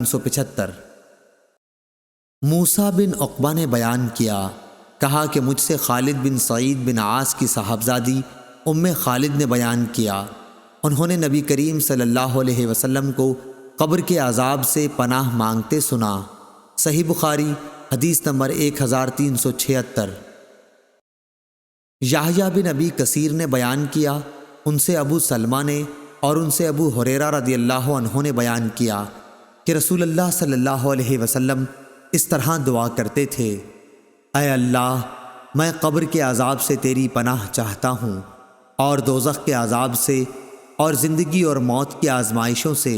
375۔ موسیٰ بن عقبہ نے بیان کیا، کہا کہ مجھ سے خالد بن سعید بن عاص کی صاحبزادی خالد نے بیان کیا، انہوں نے نبی کریم صلی اللہ علیہ وسلم کو قبر کے عذاب سے پناہ مانگتے سنا۔ صحیح بخاری حدیث نمبر 1376۔ یحییٰ بن ابی کثیر نے بیان کیا، ان سے ابو سلمہ نے اور ان سے ابو ہریرہ رضی اللہ عنہ نے بیان کیا کہ رسول اللہ صلی اللہ علیہ وسلم اس طرح دعا کرتے تھے: اے اللہ، میں قبر کے عذاب سے تیری پناہ چاہتا ہوں، اور دوزخ کے عذاب سے، اور زندگی اور موت کی آزمائشوں سے،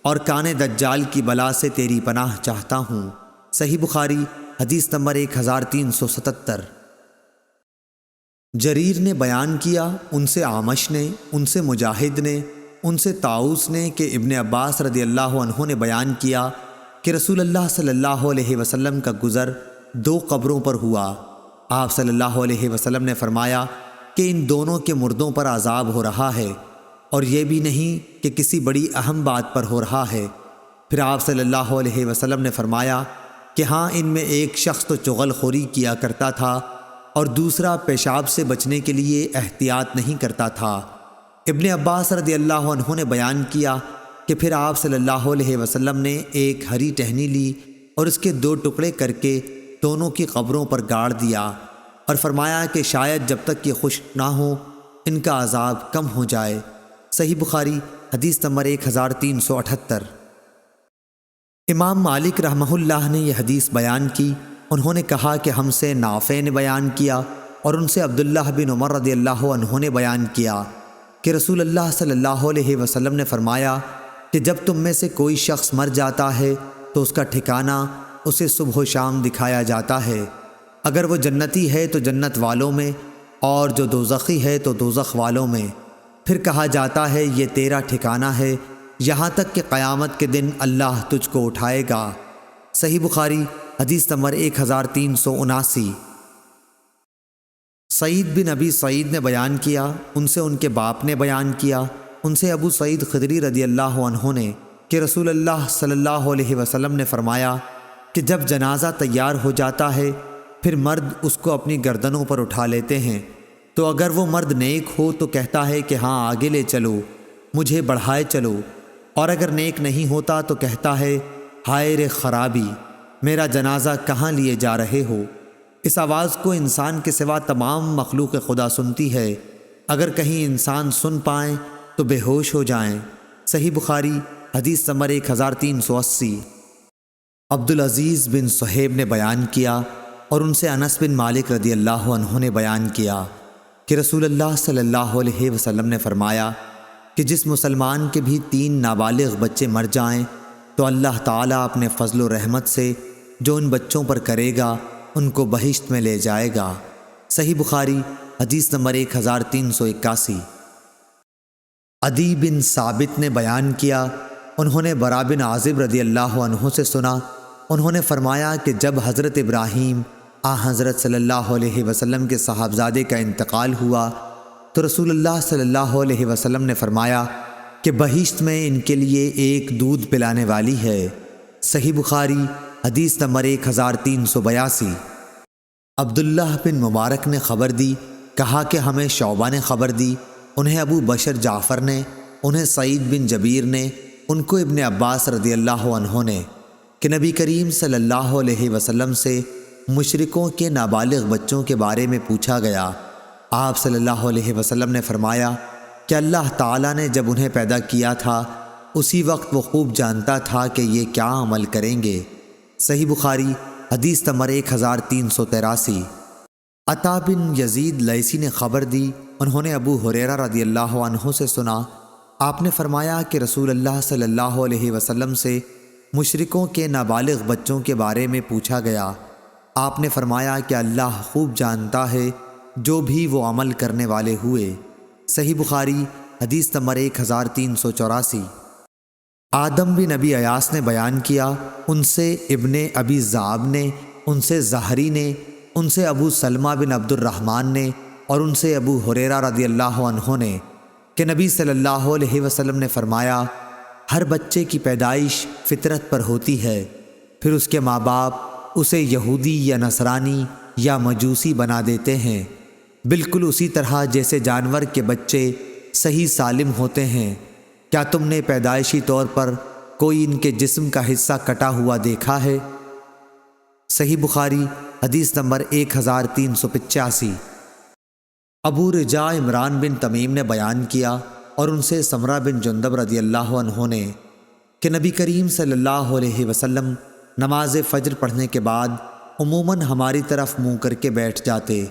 اور کان دجال کی بلا سے تیری پناہ چاہتا ہوں۔ صحیح بخاری حدیث نمبر 1377۔ جریر نے بیان کیا، ان سے اعمش نے، ان سے مجاہد نے، ان سے طاؤس نے کہ ابن عباس رضی اللہ عنہ نے بیان کیا کہ رسول اللہ صلی اللہ علیہ وسلم کا گزر 2 قبروں پر ہوا۔ آپ صلی اللہ علیہ وسلم نے فرمایا کہ ان دونوں کے مردوں پر عذاب ہو رہا ہے، اور یہ بھی نہیں کہ کسی بڑی اہم بات پر ہو رہا ہے۔ پھر آپ صلی اللہ علیہ وسلم نے فرمایا کہ ہاں، ان میں ایک شخص تو چغل خوری کیا کرتا تھا، اور دوسرا پیشاب سے بچنے کے لیے احتیاط نہیں کرتا تھا۔ ابن عباس رضی اللہ عنہ نے بیان کیا کہ پھر آپ صلی اللہ علیہ وسلم نے ایک ہری ٹہنی لی اور اس کے 2 ٹکڑے کر کے دونوں کی قبروں پر گاڑ دیا، اور فرمایا کہ شاید جب تک یہ خشک نہ ہو ان کا عذاب کم ہو جائے۔ صحیح بخاری حدیث نمبر 1378۔ امام مالک رحمہ اللہ نے یہ حدیث بیان کی، انہوں نے کہا کہ ہم سے نافع نے بیان کیا، اور ان سے عبداللہ بن عمر رضی اللہ عنہ نے بیان کیا کہ رسول اللہ صلی اللہ علیہ وسلم نے فرمایا کہ جب تم میں سے کوئی شخص مر جاتا ہے تو اس کا ٹھکانہ اسے صبح و شام دکھایا جاتا ہے، اگر وہ جنتی ہے تو جنت والوں میں، اور جو دوزخی ہے تو دوزخ والوں میں۔ پھر کہا جاتا ہے یہ تیرا ٹھکانہ ہے، یہاں تک کہ قیامت کے دن اللہ تجھ کو اٹھائے گا۔ صحیح بخاری حدیث نمبر 1379۔ سعید بن ابی سعید نے بیان کیا، ان سے ان کے باپ نے بیان کیا، ان سے ابو سعید خدری رضی اللہ عنہ نے کہ رسول اللہ صلی اللہ علیہ وسلم نے فرمایا کہ جب جنازہ تیار ہو جاتا ہے پھر مرد اس کو اپنی گردنوں پر اٹھا لیتے ہیں، تو اگر وہ مرد نیک ہو تو کہتا ہے کہ ہاں آگے لے چلو، مجھے بڑھائے چلو، اور اگر نیک نہیں ہوتا تو کہتا ہے ہائے رے خرابی، میرا جنازہ کہاں لیے جا رہے ہو۔ اس آواز کو انسان کے سوا تمام مخلوق خدا سنتی ہے، اگر کہیں انسان سن پائیں تو بے ہوش ہو جائیں۔ صحیح بخاری حدیث نمبر 1380۔ عبدالعزیز بن صہیب نے بیان کیا، اور ان سے انس بن مالک رضی اللہ عنہ نے بیان کیا کہ رسول اللہ صلی اللہ علیہ وسلم نے فرمایا کہ جس مسلمان کے بھی 3 نابالغ بچے مر جائیں تو اللہ تعالیٰ اپنے فضل و رحمت سے جو ان بچوں پر کرے گا ان کو بہشت میں لے جائے گا۔ صحیح بخاری حدیث نمبر 1381۔ عدی بن ثابت نے بیان کیا، انہوں نے برا بن عازب رضی اللہ عنہ سے سنا، انہوں نے فرمایا کہ جب حضرت ابراہیم حضرت صلی اللہ علیہ وسلم کے صاحبزادے کا انتقال ہوا تو رسول اللہ صلی اللہ علیہ وسلم نے فرمایا کہ بہشت میں ان کے لیے ایک دودھ پلانے والی ہے۔ صحیح بخاری حدیث نمبر 1382۔ عبداللہ بن مبارک نے خبر دی، کہا کہ ہمیں شعبہ نے خبر دی، انہیں ابو بشر جعفر نے، انہیں سعید بن جبیر نے، ان کو ابن عباس رضی اللہ عنہ نے کہ نبی کریم صلی اللہ علیہ وسلم سے مشرکوں کے نابالغ بچوں کے بارے میں پوچھا گیا۔ آپ صلی اللہ علیہ وسلم نے فرمایا کہ اللہ تعالیٰ نے جب انہیں پیدا کیا تھا اسی وقت وہ خوب جانتا تھا کہ یہ کیا عمل کریں گے۔ صحیح بخاری حدیث نمبر 1383۔ عطا بن یزید لیثی نے خبر دی، انہوں نے ابو ہریرہ رضی اللہ عنہ سے سنا، آپ نے فرمایا کہ رسول اللہ صلی اللہ علیہ وسلم سے مشرکوں کے نابالغ بچوں کے بارے میں پوچھا گیا۔ آپ نے فرمایا کہ اللہ خوب جانتا ہے جو بھی وہ عمل کرنے والے ہوئے۔ صحیح بخاری حدیث نمبر 1384۔ آدم بن ابی ایاس نے بیان کیا، ان سے ابن ابی ذئب نے، ان سے زہری نے، ان سے ابو سلمہ بن عبد الرحمن نے، اور ان سے ابو ہریرہ رضی اللہ عنہ نے کہ نبی صلی اللہ علیہ وسلم نے فرمایا ہر بچے کی پیدائش فطرت پر ہوتی ہے، پھر اس کے ماں باپ اسے یہودی یا نصرانی یا مجوسی بنا دیتے ہیں، بالکل اسی طرح جیسے جانور کے بچے صحیح سالم ہوتے ہیں۔ کیا تم نے پیدائشی طور پر کوئی ان کے جسم کا حصہ کٹا ہوا دیکھا ہے؟ صحیح بخاری حدیث نمبر 1385۔ ابو رجاء عمران بن تمیم نے بیان کیا اور ان سے سمرہ بن جندب رضی اللہ عنہ نے کہ نبی کریم صلی اللہ علیہ وسلم نماز فجر پڑھنے کے بعد عموماً ہماری طرف منہ کر کے بیٹھ جاتے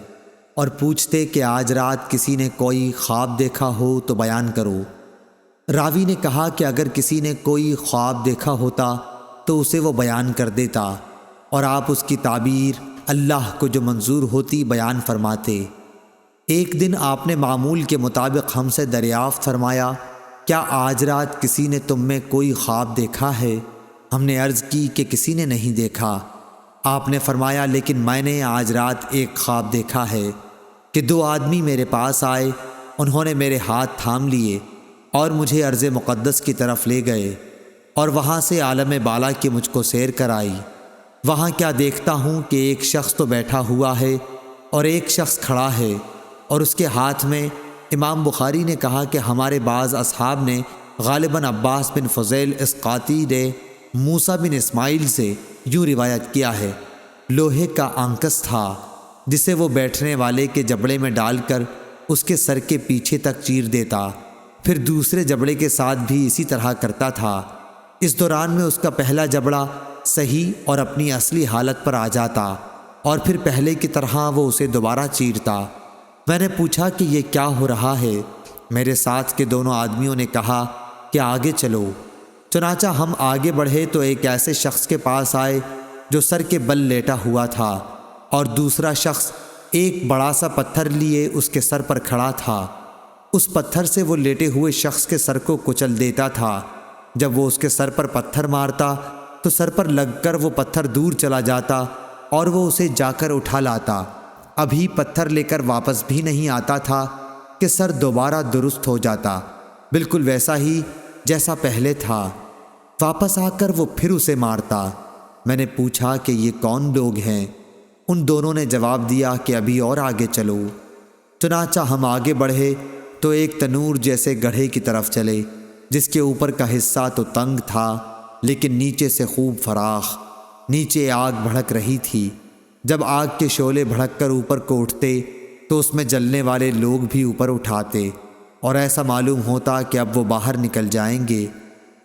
اور پوچھتے کہ آج رات کسی نے کوئی خواب دیکھا ہو تو بیان کرو۔ راوی نے کہا کہ اگر کسی نے کوئی خواب دیکھا ہوتا تو اسے وہ بیان کر دیتا اور آپ اس کی تعبیر اللہ کو جو منظور ہوتی بیان فرماتے۔ ایک دن آپ نے معمول کے مطابق ہم سے دریافت فرمایا، کیا آج رات کسی نے تم میں کوئی خواب دیکھا ہے؟ ہم نے عرض کی کہ کسی نے نہیں دیکھا۔ آپ نے فرمایا، لیکن میں نے آج رات ایک خواب دیکھا ہے کہ 2 آدمی میرے پاس آئے، انہوں نے میرے ہاتھ تھام لیے اور مجھے ارض مقدس کی طرف لے گئے اور وہاں سے عالم بالا کی مجھ کو سیر کرائی۔ وہاں کیا دیکھتا ہوں کہ ایک شخص تو بیٹھا ہوا ہے اور ایک شخص کھڑا ہے اور اس کے ہاتھ میں، امام بخاری نے کہا کہ ہمارے بعض اصحاب نے غالباً عباس بن فضیل اسقاطی نے موسیٰ بن اسماعیل سے یوں روایت کیا ہے، لوہے کا آنکس تھا جسے وہ بیٹھنے والے کے جبڑے میں ڈال کر اس کے سر کے پیچھے تک چیر دیتا، پھر دوسرے جبڑے کے ساتھ بھی اسی طرح کرتا تھا۔ اس دوران میں اس کا پہلا جبڑا صحیح اور اپنی اصلی حالت پر آ جاتا اور پھر پہلے کی طرح وہ اسے دوبارہ چیرتا۔ میں نے پوچھا کہ یہ کیا ہو رہا ہے؟ میرے ساتھ کے دونوں آدمیوں نے کہا کہ آگے چلو۔ چنانچہ ہم آگے بڑھے تو ایک ایسے شخص کے پاس آئے جو سر کے بل لیٹا ہوا تھا اور دوسرا شخص ایک بڑا سا پتھر لیے اس کے سر پر کھڑا تھا۔ اس پتھر سے وہ لیٹے ہوئے شخص کے سر کو کچل دیتا تھا۔ جب وہ اس کے سر پر پتھر مارتا تو سر پر لگ کر وہ پتھر دور چلا جاتا اور وہ اسے جا کر اٹھا لاتا۔ ابھی پتھر لے کر واپس بھی نہیں آتا تھا کہ سر دوبارہ درست ہو جاتا، بالکل ویسا ہی جیسا پہلے تھا۔ واپس آ کر وہ پھر اسے مارتا۔ میں نے پوچھا کہ یہ کون لوگ ہیں؟ ان دونوں نے جواب دیا کہ ابھی اور آگے چلو۔ چنانچہ ہم آگے بڑھے تو ایک تنور جیسے گڑھے کی طرف چلے جس کے اوپر کا حصہ تو تنگ تھا لیکن نیچے سے خوب فراخ۔ نیچے آگ بھڑک رہی تھی۔ جب آگ کے شعلے بھڑک کر اوپر کو اٹھتے تو اس میں جلنے والے لوگ بھی اوپر اٹھاتے اور ایسا معلوم ہوتا کہ اب وہ باہر نکل جائیں گے،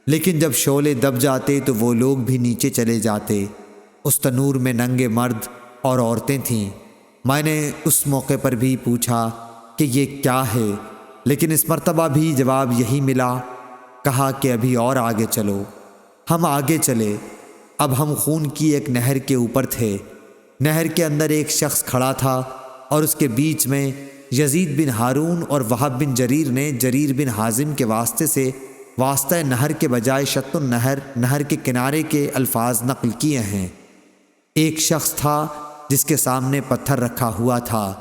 لیکن جب شعلے دب جاتے تو وہ لوگ بھی نیچے چلے جاتے۔ اس تنور میں ننگے مرد اور عورتیں تھیں۔ میں نے اس موقع پر بھی پوچھا کہ یہ کیا ہے، لیکن اس مرتبہ بھی جواب یہی ملا۔ کہا کہ ابھی اور آگے چلو۔ ہم آگے چلے۔ اب ہم خون کی ایک نہر کے اوپر تھے۔ نہر کے اندر ایک شخص کھڑا تھا اور اس کے بیچ میں یزید بن ہارون اور وہب بن جریر نے جریر بن حازم کے واسطے سے واسطہ نہر کے بجائے شط النہر، نہر کے کنارے کے الفاظ نقل کیے ہیں۔ ایک شخص تھا جس کے سامنے پتھر رکھا ہوا تھا۔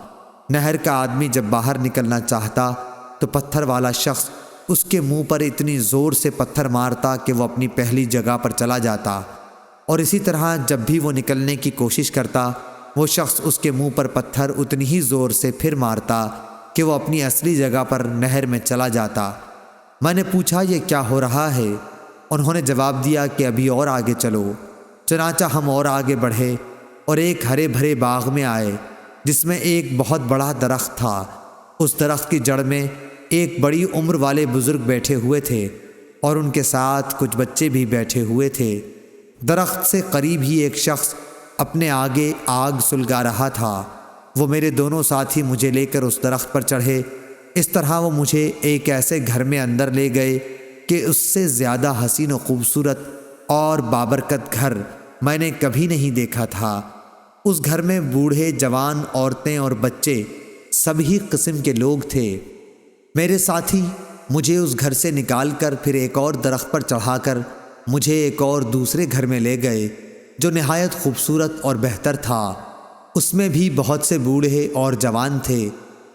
نہر کا آدمی جب باہر نکلنا چاہتا تو پتھر والا شخص اس کے منہ پر اتنی زور سے پتھر مارتا کہ وہ اپنی پہلی جگہ پر چلا جاتا، اور اسی طرح جب بھی وہ نکلنے کی کوشش کرتا وہ شخص اس کے منہ پر پتھر اتنی ہی زور سے پھر مارتا کہ وہ اپنی اصلی جگہ پر نہر میں چلا جاتا۔ میں نے پوچھا یہ کیا ہو رہا ہے؟ انہوں نے جواب دیا کہ ابھی اور آگے چلو۔ چنانچہ ہم اور آگے بڑھے اور ایک ہرے بھرے باغ میں آئے جس میں ایک بہت بڑا درخت تھا۔ اس درخت کی جڑ میں ایک بڑی عمر والے بزرگ بیٹھے ہوئے تھے اور ان کے ساتھ کچھ بچے بھی بیٹھے ہوئے تھے۔ درخت سے قریب ہی ایک شخص اپنے آگے آگ سلگا رہا تھا۔ وہ میرے دونوں ساتھی مجھے لے کر اس درخت پر چڑھے۔ اس طرح وہ مجھے ایک ایسے گھر میں اندر لے گئے کہ اس سے زیادہ حسین و خوبصورت اور بابرکت گھر میں نے کبھی نہیں دیکھا تھا۔ اس گھر میں بوڑھے، جوان، عورتیں اور بچے سبھی قسم کے لوگ تھے۔ میرے ساتھی مجھے اس گھر سے نکال کر پھر ایک اور درخت پر چڑھا کر مجھے ایک اور دوسرے گھر میں لے گئے جو نہایت خوبصورت اور بہتر تھا۔ اس میں بھی بہت سے بوڑھے اور جوان تھے۔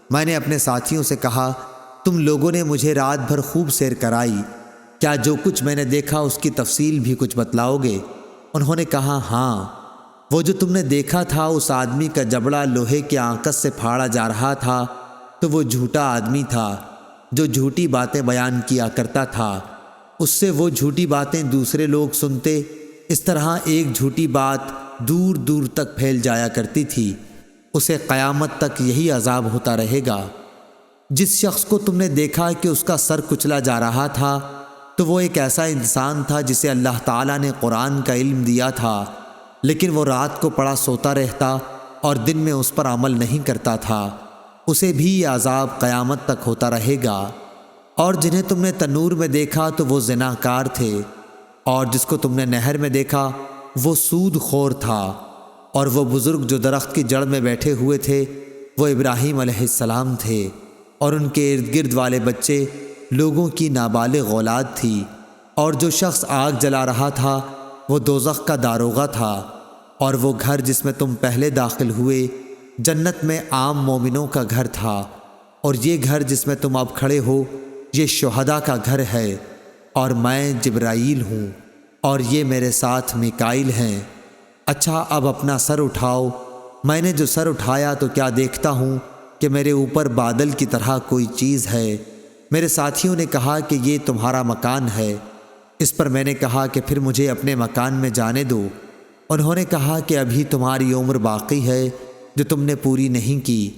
میں نے اپنے ساتھیوں سے کہا، تم لوگوں نے مجھے رات بھر خوب سیر کرائی، کیا جو کچھ میں نے دیکھا اس کی تفصیل بھی کچھ بتلاؤ گے؟ انہوں نے کہا ہاں، وہ جو تم نے دیکھا تھا اس آدمی کا جبڑا لوہے کے آنکس سے پھاڑا جا رہا تھا تو وہ جھوٹا آدمی تھا جو جھوٹی باتیں بیان کیا کرتا تھا۔ اس سے وہ جھوٹی باتیں دوسرے لوگ سنتے، اس طرح ایک جھوٹی بات دور دور تک پھیل جایا کرتی تھی۔ اسے قیامت تک یہی عذاب ہوتا رہے گا۔ جس شخص کو تم نے دیکھا کہ اس کا سر کچلا جا رہا تھا تو وہ ایک ایسا انسان تھا جسے اللہ تعالیٰ نے قرآن کا علم دیا تھا، لیکن وہ رات کو پڑا سوتا رہتا اور دن میں اس پر عمل نہیں کرتا تھا۔ اسے بھی یہ عذاب قیامت تک ہوتا رہے گا۔ اور جنہیں تم نے تنور میں دیکھا تو وہ زناکار تھے، اور جس کو تم نے نہر میں دیکھا وہ سود خور تھا، اور وہ بزرگ جو درخت کی جڑ میں بیٹھے ہوئے تھے وہ ابراہیم علیہ السلام تھے، اور ان کے ارد گرد والے بچے لوگوں کی نابالغ اولاد تھی۔ اور جو شخص آگ جلا رہا تھا وہ دوزخ کا داروغہ تھا، اور وہ گھر جس میں تم پہلے داخل ہوئے جنت میں عام مومنوں کا گھر تھا، اور یہ گھر جس میں تم اب کھڑے ہو یہ شہداء کا گھر ہے، اور میں جبرائیل ہوں اور یہ میرے ساتھ میکائیل ہیں۔ اچھا اب اپنا سر اٹھاؤ۔ میں نے جو سر اٹھایا تو کیا دیکھتا ہوں کہ میرے اوپر بادل کی طرح کوئی چیز ہے۔ میرے ساتھیوں نے کہا کہ یہ تمہارا مکان ہے۔ اس پر میں نے کہا کہ پھر مجھے اپنے مکان میں جانے دو۔ انہوں نے کہا کہ ابھی تمہاری عمر باقی ہے جو تم نے پوری نہیں کی،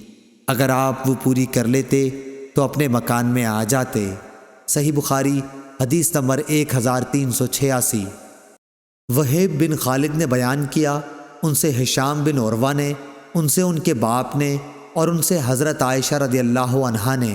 اگر آپ وہ پوری کر لیتے تو اپنے مکان میں آ جاتے۔ صحیح بخاری حدیث نمبر 1386۔ وہیب بن خالد نے بیان کیا، ان سے ہشام بن عروہ نے، ان سے ان کے باپ نے، اور ان سے حضرت عائشہ رضی اللہ عنہا نے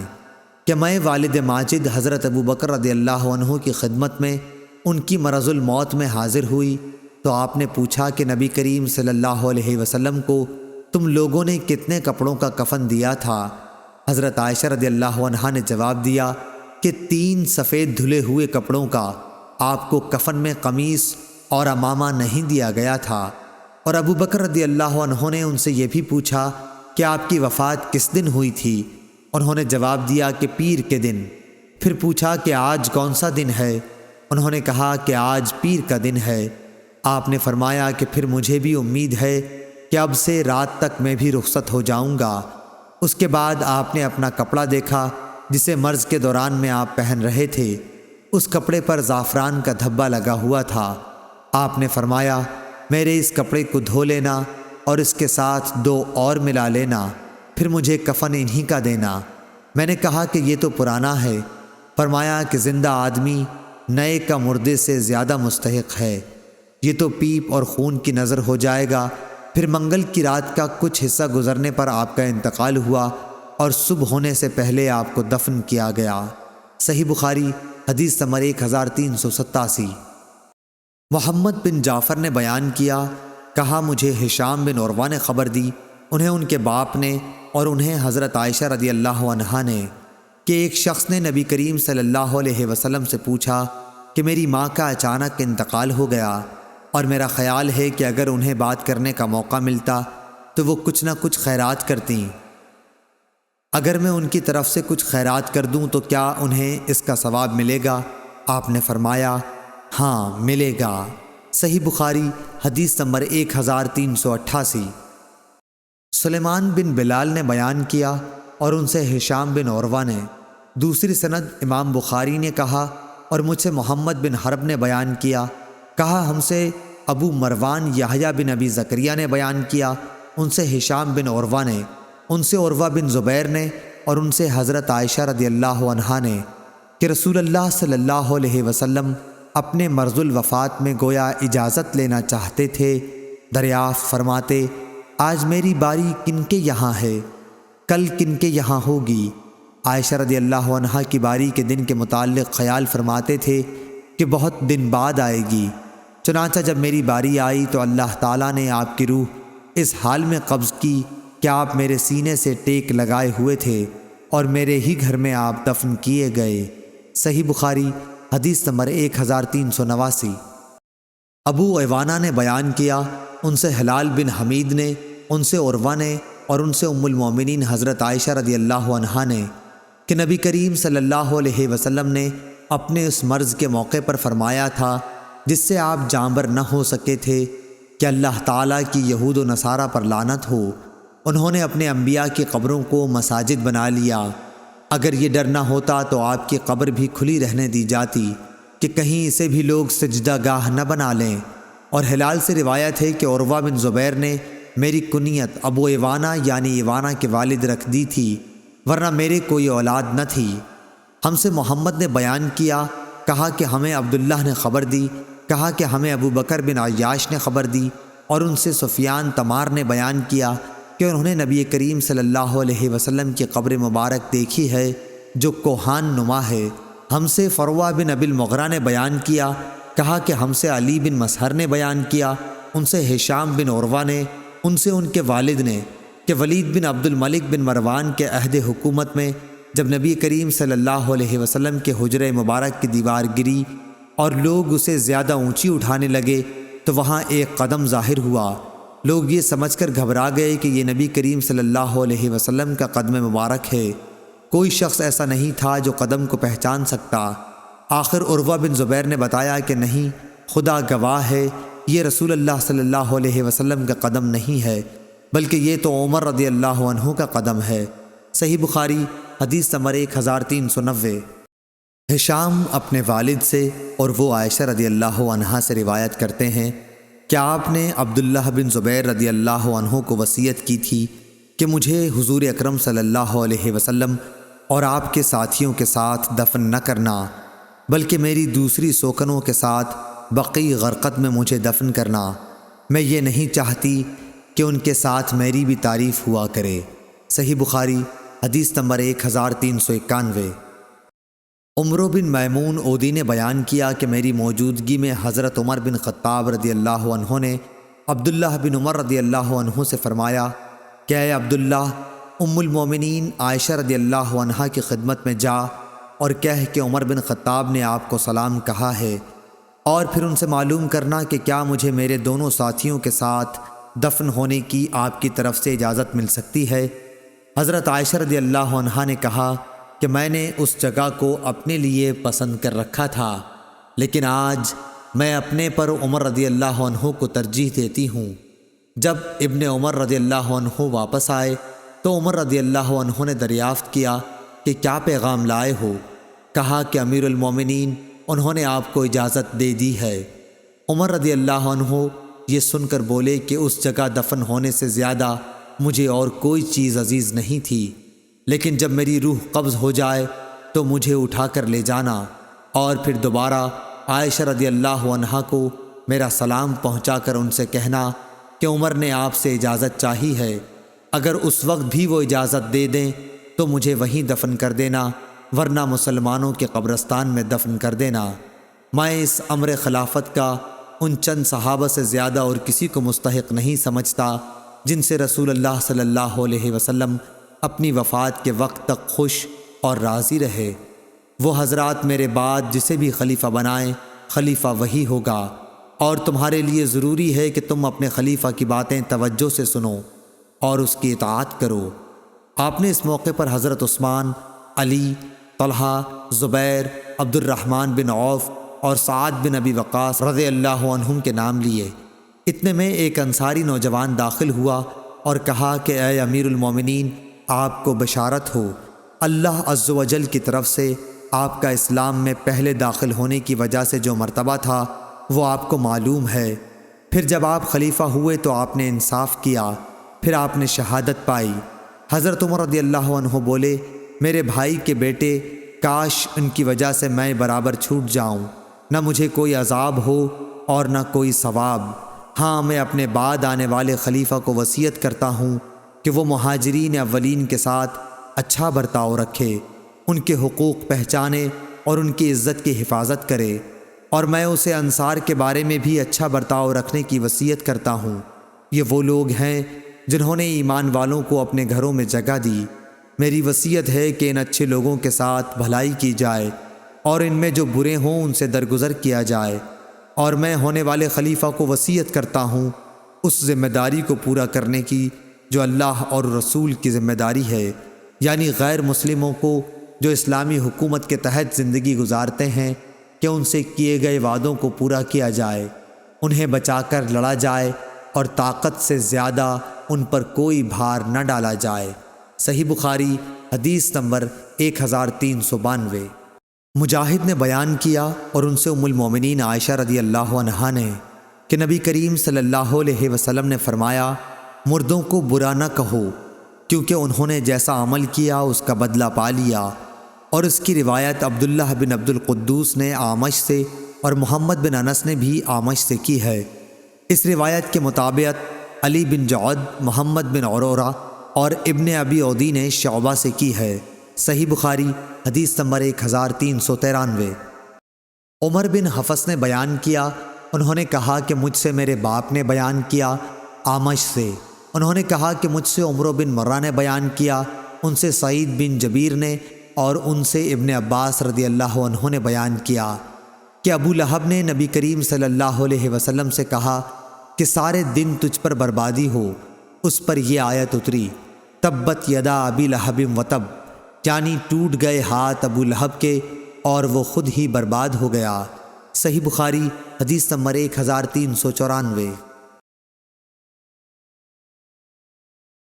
کہ میں والد ماجد حضرت ابو بکر رضی اللہ عنہ کی خدمت میں ان کی مرض الموت میں حاضر ہوئی تو آپ نے پوچھا کہ نبی کریم صلی اللہ علیہ وسلم کو تم لوگوں نے کتنے کپڑوں کا کفن دیا تھا؟ حضرت عائشہ رضی اللہ عنہا نے جواب دیا کہ 3 سفید دھلے ہوئے کپڑوں کا۔ آپ کو کفن میں قمیص اور عمامہ نہیں دیا گیا تھا۔ اور ابو بکر رضی اللہ عنہ نے ان سے یہ بھی پوچھا کہ آپ کی وفات کس دن ہوئی تھی؟ انہوں نے جواب دیا کہ پیر کے دن۔ پھر پوچھا کہ آج کون سا دن ہے؟ انہوں نے کہا کہ آج پیر کا دن ہے۔ آپ نے فرمایا کہ پھر مجھے بھی امید ہے کہ اب سے رات تک میں بھی رخصت ہو جاؤں گا۔ اس کے بعد آپ نے اپنا کپڑا دیکھا جسے مرض کے دوران میں آپ پہن رہے تھے۔ اس کپڑے پر زعفران کا دھبا لگا ہوا تھا۔ آپ نے فرمایا میرے اس کپڑے کو دھو لینا اور اس کے ساتھ 2 اور ملا لینا، پھر مجھے کفن انہی کا دینا۔ میں نے کہا کہ یہ تو پرانا ہے۔ فرمایا کہ زندہ آدمی نئے کا مردے سے زیادہ مستحق ہے، یہ تو پیپ اور خون کی نظر ہو جائے گا۔ پھر منگل کی رات کا کچھ حصہ گزرنے پر آپ کا انتقال ہوا اور صبح ہونے سے پہلے آپ کو دفن کیا گیا۔ صحیح بخاری حدیث نمبر 1387۔ محمد بن جعفر نے بیان کیا، کہا مجھے ہشام بن عروہ نے خبر دی، انہیں ان کے باپ نے اور انہیں حضرت عائشہ رضی اللہ عنہا نے کہ ایک شخص نے نبی کریم صلی اللہ علیہ وسلم سے پوچھا کہ میری ماں کا اچانک انتقال ہو گیا اور میرا خیال ہے کہ اگر انہیں بات کرنے کا موقع ملتا تو وہ کچھ نہ کچھ خیرات کرتیں۔ اگر میں ان کی طرف سے کچھ خیرات کر دوں تو کیا انہیں اس کا ثواب ملے گا؟ آپ نے فرمایا ہاں ملے گا۔ صحیح بخاری حدیث نمبر 1388۔ سلیمان بن بلال نے بیان کیا اور ان سے ہشام بن عروہ نے۔ دوسری سند امام بخاری نے کہا اور مجھ سے محمد بن حرب نے بیان کیا، کہا ہم سے ابو مروان یحییٰ بن ابی زکریا نے بیان کیا، ان سے ہشام بن عروہ نے، ان سے عروہ بن زبیر نے اور ان سے حضرت عائشہ رضی اللہ عنہا نے کہ رسول اللہ صلی اللہ علیہ وسلم اپنے مرض الوفات میں گویا اجازت لینا چاہتے تھے۔ دریافت فرماتے آج میری باری کن کے یہاں ہے، کل کن کے یہاں ہوگی؟ عائشہ رضی اللہ عنہا کی باری کے دن کے متعلق خیال فرماتے تھے کہ بہت دن بعد آئے گی۔ چنانچہ جب میری باری آئی تو اللہ تعالیٰ نے آپ کی روح اس حال میں قبض کی کہ آپ میرے سینے سے ٹیک لگائے ہوئے تھے اور میرے ہی گھر میں آپ دفن کیے گئے۔ صحیح بخاری حدیث نمبر 1389۔ ابو عوانہ نے بیان کیا، ان سے ہلال بن حمید نے، ان سے عروہ نے اور ان سے ام المومنین حضرت عائشہ رضی اللہ عنہا نے کہ نبی کریم صلی اللہ علیہ وسلم نے اپنے اس مرض کے موقع پر فرمایا تھا جس سے آپ جانبر نہ ہو سکے تھے کہ اللہ تعالیٰ کی یہود و نصارہ پر لعنت ہو، انہوں نے اپنے انبیاء کی قبروں کو مساجد بنا لیا۔ اگر یہ ڈر نہ ہوتا تو آپ کی قبر بھی کھلی رہنے دی جاتی کہ کہیں اسے بھی لوگ سجدہ گاہ نہ بنا لیں۔ اور ہلال سے روایت ہے کہ عروہ بن زبیر نے میری کنیت ابو ایوانہ یعنی ایوانہ کے والد رکھ دی تھی، ورنہ میرے کوئی اولاد نہ تھی۔ ہم سے محمد نے بیان کیا، کہا کہ ہمیں عبداللہ نے خبر دی، کہا کہ ہمیں ابو بکر بن عیاش نے خبر دی، اور ان سے سفیان تمار نے بیان کیا کہ انہوں نے نبی کریم صلی اللہ علیہ وسلم کی قبر مبارک دیکھی ہے جو کوہان نما ہے۔ ہم سے فروہ بن ابی المغرہ نے بیان کیا، کہا کہ ہم سے علی بن مسہر نے بیان کیا، ان سے ہشام بن عروہ نے، ان سے ان کے والد نے کہ ولید بن عبد الملک بن مروان کے عہد حکومت میں جب نبی کریم صلی اللہ علیہ وسلم کے حجرہ مبارک کی دیوار گری اور لوگ اسے زیادہ اونچی اٹھانے لگے تو وہاں ایک قدم ظاہر ہوا۔ لوگ یہ سمجھ کر گھبرا گئے کہ یہ نبی کریم صلی اللہ علیہ وسلم کا قدم مبارک ہے۔ کوئی شخص ایسا نہیں تھا جو قدم کو پہچان سکتا۔ آخر عروہ بن زبیر نے بتایا کہ نہیں، خدا گواہ ہے، یہ رسول اللہ صلی اللہ علیہ وسلم کا قدم نہیں ہے، بلکہ یہ تو عمر رضی اللہ عنہ کا قدم ہے۔ صحیح بخاری حدیث نمبر 1390۔ ہشام اپنے والد سے اور وہ عائشہ رضی اللہ عنہا سے روایت کرتے ہیں کہ آپ نے عبداللہ بن زبیر رضی اللہ عنہ کو وصیت کی تھی کہ مجھے حضور اکرم صلی اللہ علیہ وسلم اور آپ کے ساتھیوں کے ساتھ دفن نہ کرنا، بلکہ میری دوسری سوکنوں کے ساتھ بقیع غرقد میں مجھے دفن کرنا۔ میں یہ نہیں چاہتی کہ ان کے ساتھ میری بھی تعریف ہوا کرے۔ صحیح بخاری حدیث نمبر 1391۔ عمرو بن میمون اودی نے بیان کیا کہ میری موجودگی میں حضرت عمر بن خطاب رضی اللہ عنہ نے عبداللہ بن عمر رضی اللہ عنہ سے فرمایا کہ اے عبداللہ، ام المومنین عائشہ رضی اللہ عنہا کی خدمت میں جا اور کہہ کہ عمر بن خطاب نے آپ کو سلام کہا ہے، اور پھر ان سے معلوم کرنا کہ کیا مجھے میرے دونوں ساتھیوں کے ساتھ دفن ہونے کی آپ کی طرف سے اجازت مل سکتی ہے۔ حضرت عائشہ رضی اللہ عنہا نے کہا کہ میں نے اس جگہ کو اپنے لیے پسند کر رکھا تھا، لیکن آج میں اپنے پر عمر رضی اللہ عنہ کو ترجیح دیتی ہوں۔ جب ابن عمر رضی اللہ عنہ واپس آئے تو عمر رضی اللہ عنہ نے دریافت کیا کہ کیا پیغام لائے ہو؟ کہا کہ امیر المومنین انہوں نے آپ کو اجازت دے دی ہے۔ عمر رضی اللہ عنہ یہ سن کر بولے کہ اس جگہ دفن ہونے سے زیادہ مجھے اور کوئی چیز عزیز نہیں تھی، لیکن جب میری روح قبض ہو جائے تو مجھے اٹھا کر لے جانا، اور پھر دوبارہ عائشہ رضی اللہ عنہا کو میرا سلام پہنچا کر ان سے کہنا کہ عمر نے آپ سے اجازت چاہی ہے، اگر اس وقت بھی وہ اجازت دے دیں تو مجھے وہیں دفن کر دینا، ورنہ مسلمانوں کے قبرستان میں دفن کر دینا۔ میں اس امر خلافت کا ان چند صحابہ سے زیادہ اور کسی کو مستحق نہیں سمجھتا جن سے رسول اللہ صلی اللہ علیہ وسلم اپنی وفات کے وقت تک خوش اور راضی رہے۔ وہ حضرات میرے بعد جسے بھی خلیفہ بنائیں، خلیفہ وہی ہوگا، اور تمہارے لیے ضروری ہے کہ تم اپنے خلیفہ کی باتیں توجہ سے سنو اور اس کی اطاعت کرو۔ آپ نے اس موقع پر حضرت عثمان، علی، طلحہ، زبیر، عبد الرحمن بن عوف اور سعد بن ابی وقاص رضی اللہ عنہم کے نام لیے۔ اتنے میں ایک انصاری نوجوان داخل ہوا اور کہا کہ اے امیر المومنین، آپ کو بشارت ہو، اللہ عز و جل کی طرف سے آپ کا اسلام میں پہلے داخل ہونے کی وجہ سے جو مرتبہ تھا وہ آپ کو معلوم ہے۔ پھر جب آپ خلیفہ ہوئے تو آپ نے انصاف کیا، پھر آپ نے شہادت پائی۔ حضرت عمر رضی اللہ عنہ بولے، میرے بھائی کے بیٹے، کاش ان کی وجہ سے میں برابر چھوٹ جاؤں، نہ مجھے کوئی عذاب ہو اور نہ کوئی ثواب۔ ہاں، میں اپنے بعد آنے والے خلیفہ کو وصیت کرتا ہوں کہ وہ مہاجرین اولین کے ساتھ اچھا برتاؤ رکھے، ان کے حقوق پہچانے اور ان کی عزت کی حفاظت کرے، اور میں اسے انصار کے بارے میں بھی اچھا برتاؤ رکھنے کی وصیت کرتا ہوں۔ یہ وہ لوگ ہیں جنہوں نے ایمان والوں کو اپنے گھروں میں جگہ دی۔ میری وصیت ہے کہ ان اچھے لوگوں کے ساتھ بھلائی کی جائے اور ان میں جو برے ہوں ان سے درگزر کیا جائے، اور میں ہونے والے خلیفہ کو وصیت کرتا ہوں اس ذمہ داری کو پورا کرنے کی جو اللہ اور رسول کی ذمہ داری ہے، یعنی غیر مسلموں کو جو اسلامی حکومت کے تحت زندگی گزارتے ہیں کہ ان سے کیے گئے وعدوں کو پورا کیا جائے، انہیں بچا کر لڑا جائے اور طاقت سے زیادہ ان پر کوئی بھار نہ ڈالا جائے۔ صحیح بخاری حدیث نمبر 1392۔ مجاہد نے بیان کیا اور ان سے ام المومنین عائشہ رضی اللہ عنہا نے کہ نبی کریم صلی اللہ علیہ وسلم نے فرمایا، مردوں کو برا نہ کہو کیونکہ انہوں نے جیسا عمل کیا اس کا بدلہ پا لیا۔ اور اس کی روایت عبداللہ بن عبد القدوس نے اعمش سے اور محمد بن انس نے بھی اعمش سے کی ہے۔ اس روایت کے مطابق علی بن جعد، محمد بن عرورہ اور ابن ابی عدی نے شعبہ سے کی ہے۔ صحیح بخاری حدیث نمبر 1393۔ عمر بن حفص نے بیان کیا، انہوں نے کہا کہ مجھ سے میرے باپ نے بیان کیا اعمش سے، انہوں نے کہا کہ مجھ سے عمرو بن مرہ نے بیان کیا، ان سے سعید بن جبیر نے، اور ان سے ابن عباس رضی اللہ عنہ نے بیان کیا کہ ابو لہب نے نبی کریم صلی اللہ علیہ وسلم سے کہا کہ سارے دن تجھ پر بربادی ہو۔ اس پر یہ آیت اتری، تبت یدا ابی لہب وتب، یعنی ٹوٹ گئے ہاتھ ابو لہب کے اور وہ خود ہی برباد ہو گیا۔ صحیح بخاری حدیث نمبر 1394۔